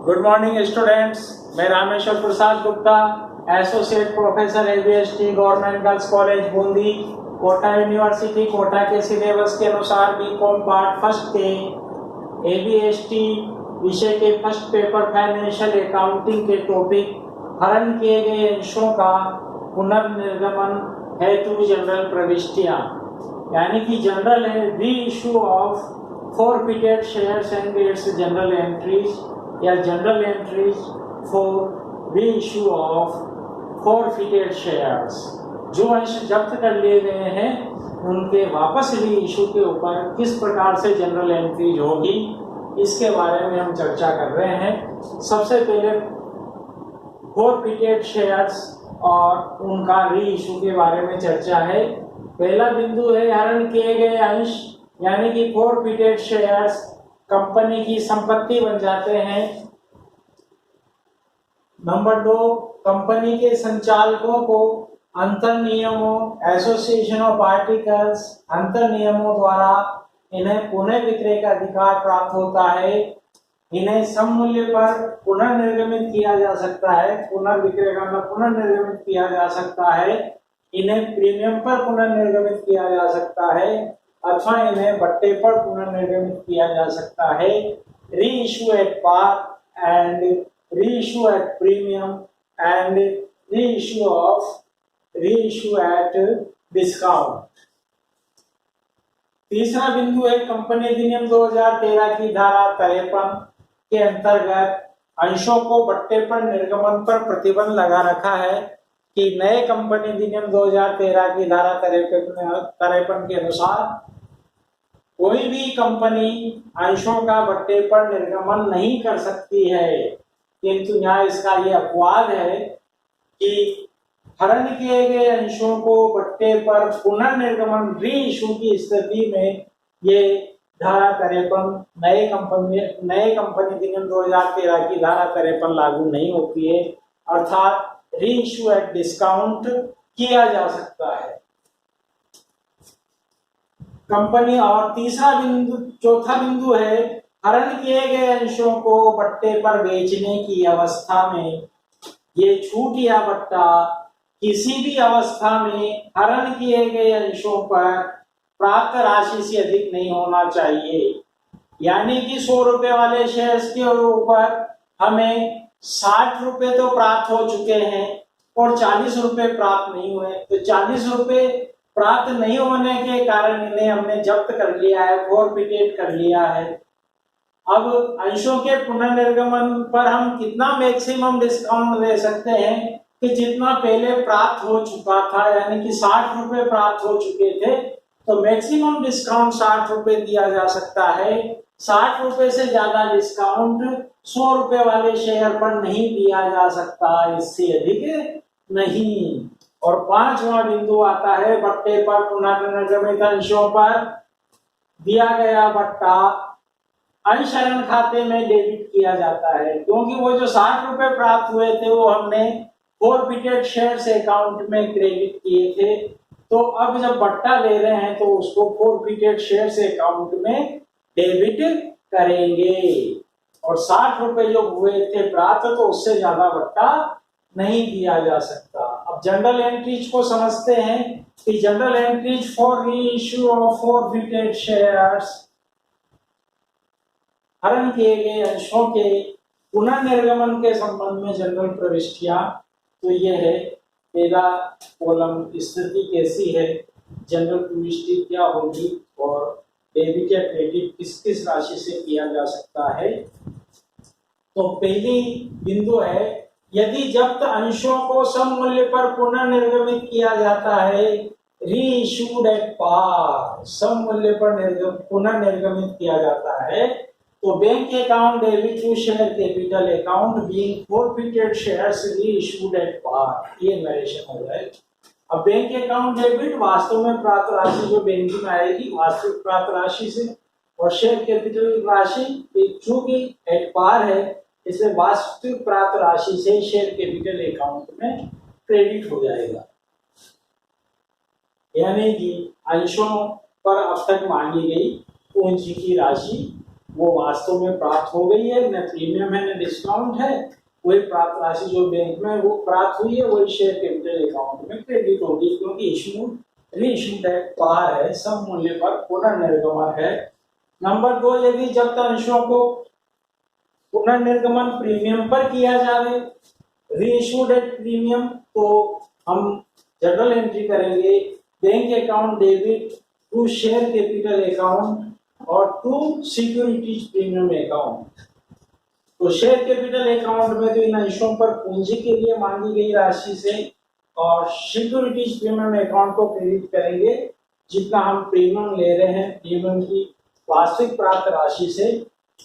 Good morning students, मैं Rameshwar Prasad Gupta, associate professor ABST government girls college Bundi, Kota university Kota के syllabus के अनुसार बीकॉम पार्ट फर्स्ट के एबीएसटी विषय के फर्स्ट पेपर फाइनेंशियल अकाउंटिंग के टॉपिक हरण किए गए अंशों का पुनर्निर्गमन हेतु जनरल प्रविष्टियां, यानी कि जनरल री issue of forfeited shares and its general entries या general entries for reissue of forfeited shares। जो अंश जब्त कर लिए गए हैं उनके वापस रीइश्यू के ऊपर किस प्रकार से जनरल एंट्रीज होगी, इसके बारे में हम चर्चा कर रहे हैं। सबसे पहले forfeited shares और उनका रीइश्यू के बारे में चर्चा है। पहला बिंदु है हरण किए गए अंश, यानी कि forfeited शेयर्स कंपनी की संपत्ति बन जाते हैं। नंबर 2, कंपनी के संचालकों को अंतर नियमों एसोसिएशन ऑफ आर्टिकल्स अंतर नियमों द्वारा इन्हें पुनः विक्रय का अधिकार प्राप्त होता है। इन्हें सम मूल्य पर पुनर्निर्गमित किया जा सकता है, पुनर्विक्रय का पुनर्निर्गमित किया जा सकता है। इन्हें प्रीमियम पर पुनर्निर्गमित किया जा सकता है अथवा इन्हें बट्टे पर पुनर्निर्गमित किया जा सकता है। री issue at par and re issue at premium and re issue at discount. तीसरा बिंदु है कंपनी अधिनियम 2013 की धारा 53 के अंतर्गत अंशों को बट्टे पर निर्गमन पर प्रतिबंध लगा रखा है कि नए कंपनी अधिनियम 2013 की धारा 53 के अनुसार कोई भी कंपनी अंशों का बट्टे पर निर्गमन नहीं कर सकती है। किंतु यहाँ इसका यह अपवाद है कि हरण किए गए अंशों को बट्टे पर पुनर्निर्गमन री इशू की स्थिति में ये धारा 53 नए कंपनी अधिनियम 2013 की धारा 53 लागू नहीं होती है, अर्थात री इशू एट डिस्काउंट किया जा सकता है कंपनी। और चौथा बिंदु है हरण किए गए अंशों को बट्टे पर बेचने की अवस्था में ये छूट या बट्टा किसी भी अवस्था में हरण किए गए अंशों पर प्राप्त राशि से अधिक नहीं होना चाहिए। यानी कि 100 रुपए वाले शेयर्स के ऊपर हमें 60 रुपए तो प्राप्त हो चुके हैं और 40 रुपए प्राप्त नहीं हुए, तो 40 रुपए प्राप्त नहीं होने के कारण इन्हें हमने जब्त कर लिया है, फॉरफिटेड कर लिया है। अब अंशों के पुनर्निर्गमन पर हम कितना मैक्सिमम डिस्काउंट दे सकते हैं कि जितना पहले प्राप्त हो चुका था, यानी कि 60 रुपए प्राप्त हो चुके थे तो मैक्सिमम डिस्काउंट 60 रुपए दिया जा सकता है। 60 रुपए से ज्यादा डिस्काउंट 100 रुपए वाले शेयर पर नहीं दिया जा सकता, इससे अधिक नहीं। और 5वां बिंदु आता है बट्टे पर पुनर्निर्गमित अंशों पर दिया गया बट्टा अंशरण खाते में डेबिट किया जाता है, क्योंकि वो जो 60 रुपए प्राप्त हुए थे वो हमने फॉरफिटेड शेयर्स अकाउंट में क्रेडिट किए थे। तो अब जब बट्टा ले रहे हैं तो उसको फॉरफिटेड शेयर्स अकाउंट में डेबिट करेंगे। और 60 रुपए जो हुए थे प्राप्त तो उससे ज्यादा बट्टा नहीं दिया जा सकता। अब जनरल एंट्रीज को समझते हैं कि general entries for reissue of forfeited shares, हरण किए गए अंशों के पुनर्निर्गमन के संबंध में जनरल प्रविष्टियां। तो ये है पहला कॉलम, स्थिति कैसी है, जनरल प्रविष्टि क्या होगी और डेबिट या क्रेडिट किस किस राशि से किया जा सकता है। तो पहली बिंदु है यदि जब्त अंशों को सम मूल्य पर पुनर्निर्गमित किया जाता है, रीइश्यूड एट पार, सम मूल्य पर पुनर्निर्गमित किया जाता है, तो bank account debit to share capital account being forfeited shares reissued at par, ये नरेशन हो जाए। अब बैंक अकाउंट डेबिट वास्तव में प्राप्त राशि जो बैंक में आएगी वास्तविक प्राप्त राशि से, और शेयर कैपिटल राशि चूंकि एट पार है इसलिए वास्तविक प्राप्त राशि से शेयर कैपिटल अकाउंट में क्रेडिट हो जाएगा। यानी कि अंशों पर अब तक मांगी गई पूंजी की राशि वो वास्तव में प्राप्त हो गई है, न प्रीमियम है न डिस्काउंट है, वही प्राप्त राशि जो बैंक में वो प्राप्त हुई है वही शेयर कैपिटल अकाउंट में क्रेडिट होगी, क्योंकि इशू रीइशू डेट पार है, सब मूल्य पर पुनर्निर्गमन है। नंबर 2, यदि जब्त अंशों को पुनर्निर्गमन प्रीमियम पर किया जाए, रीइशू डेट प्रीमियम, तो हम जर्नल एंट्री करेंगे bank account debit to share capital account और टू सिक्योरिटीज प्रीमियम अकाउंट। तो शेयर कैपिटल अकाउंट में तो इन अंशों पर पूंजी के लिए मांगी गई राशि से, और सिक्योरिटीज प्रीमियम अकाउंट को क्रेडिट करेंगे जितना हम प्रीमियम ले रहे हैं प्रीमियम की वार्षिक प्राप्त राशि से,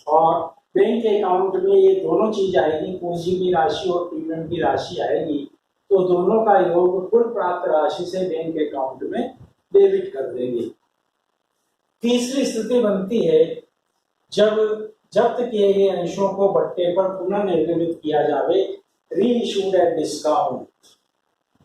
और बैंक अकाउंट में ये दोनों चीज आएगी, पूंजी की राशि और प्रीमियम की राशि आएगी, तो दोनों का योग कुल प्राप्त राशि से बैंक अकाउंट में डेबिट कर देंगे। तीसरी स्थिति बनती है जब जब्त किए गए अंशों को बट्टे पर पुनः निर्गमित किया जावे, रीइश्यूड एट डिस्काउंट।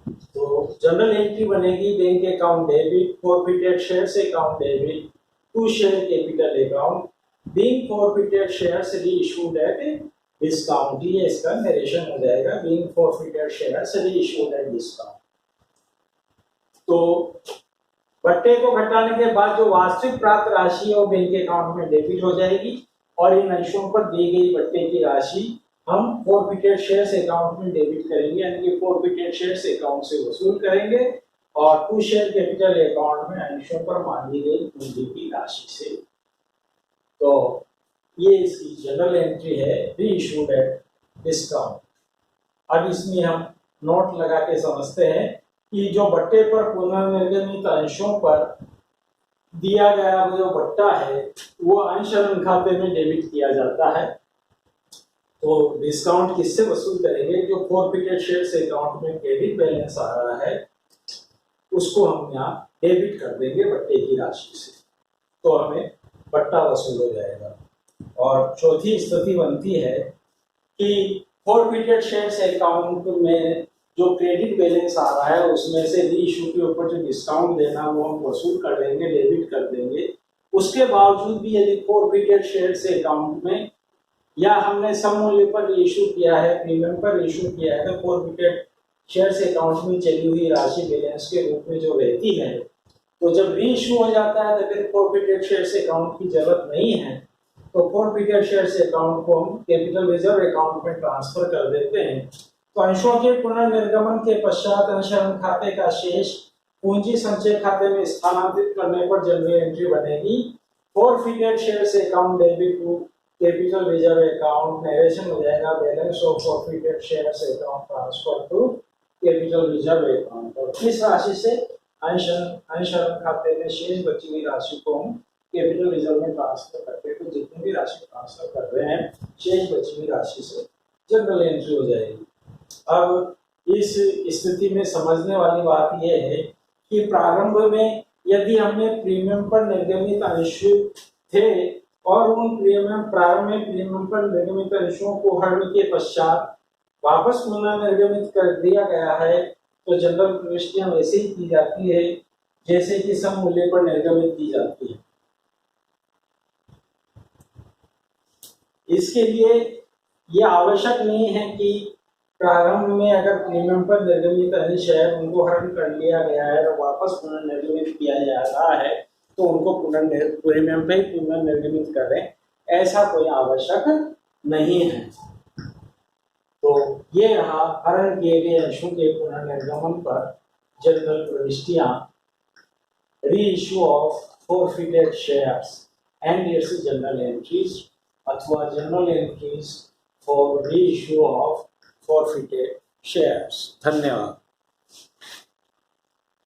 तो जनरल एंट्री बनेगी bank account debit forfeited shares account debit to share capital account being forfeited shares reissued at discount. ये इसका नरेशन हो जाएगा, being forfeited shares reissued at discount. तो बट्टे को घटाने के बाद जो वास्तविक प्राप्त राशि है वो बैंक अकाउंट में डेबिट हो जाएगी, और इन अंशों पर दी गई बट्टे की राशि हम फॉरफिटेड शेयर्स अकाउंट में डेबिट करेंगे, यानी कि फॉरफिटेड शेयर्स अकाउंट से वसूल करेंगे, और टू शेयर कैपिटल अकाउंट में अंशों पर मांगी गई पूंजी की राशि से। तो ये इसकी जनरल एंट्री है, रीइश्यूड एट डिस्काउंट। अब इसमें हम नोट लगा के समझते हैं कि जो बट्टे पर पुनर्निर्गमित अंशों पर दिया गया वो जो बट्टा है वो अंशरण खाते में डेबिट किया जाता है। तो डिस्काउंट किससे वसूल करेंगे? जो फॉरफिटेड शेयर्स अकाउंट में क्रेडिट बैलेंस आ रहा है उसको हम यहाँ डेबिट कर देंगे बट्टे की राशि से, तो हमें बट्टा वसूल हो जाएगा। और चौथी स्थिति बनती है कि फॉरफिटेड शेयर्स अकाउंट में जो क्रेडिट बैलेंस आ रहा है उसमें से रीइश्यू के ऊपर जो डिस्काउंट देना वो हम वसूल कर देंगे, डेबिट कर देंगे। उसके बावजूद भी यदि फॉरफिटेड शेयर्स अकाउंट में या हमने सम मूल्य पर रीइश्यू किया है, प्रीमियम पर रीइश्यू किया है, तो फॉरफिटेड शेयर्स अकाउंट में चली हुई राशि बैलेंस के रूप में जो रहती है, तो जब रीइश्यू हो जाता है तो फिर फॉरफिटेड शेयर्स अकाउंट की जरूरत नहीं है, तो फॉरफिटेड शेयर्स अकाउंट को हम कैपिटल रिजर्व अकाउंट में ट्रांसफर कर देते हैं। तो अंशों के पुनर्निर्गमन के पश्चात अंशरण खाते का शेष पूंजी संचय खाते में स्थानांतरित करने पर जनरल एंट्री बनेगी, forfeited shares account debit to capital reserve account. Narration हो जाएगा, balance of forfeited shares account transfer to capital reserve account. और इस राशि से अंशरण खाते में शेष बची हुई राशि को हम कैपिटल रिजर्व में ट्रांसफर करते हैं। तो जितनी भी राशि ट्रांसफर कर रहे हैं शेष बची हुई राशि से जनरल एंट्री हो जाएगी। अब इस स्थिति में समझने वाली बात यह है कि प्रारंभ में यदि हमने प्रीमियम पर निर्गमित अंश थे और उन प्रारंभ में प्रीमियम पर निर्गमित अंशों को हरण के पश्चात वापस पुनर्निर्गमित कर दिया गया है, तो जनरल प्रविष्टियां वैसे ही की जाती है जैसे कि सम मूल्य पर निर्गमित की जाती है। इसके लिए यह आवश्यक नहीं है कि प्रारंभ में अगर प्रीमियम पर निर्गमित अंश है उनको हरण कर लिया गया है और वापस पुनर्निर्गमित किया जा रहा है तो उनको प्रीमियम पे पुनर्निर्गमित करें, ऐसा कोई आवश्यक नहीं है। तो ये रहा हरण किए गए अंशों के पुनर्निर्गमन पर जनरल प्रविष्टियां, reissue of forfeited shares and its general entries अथवा general entries for reissue of forfeited shares। धन्यवाद।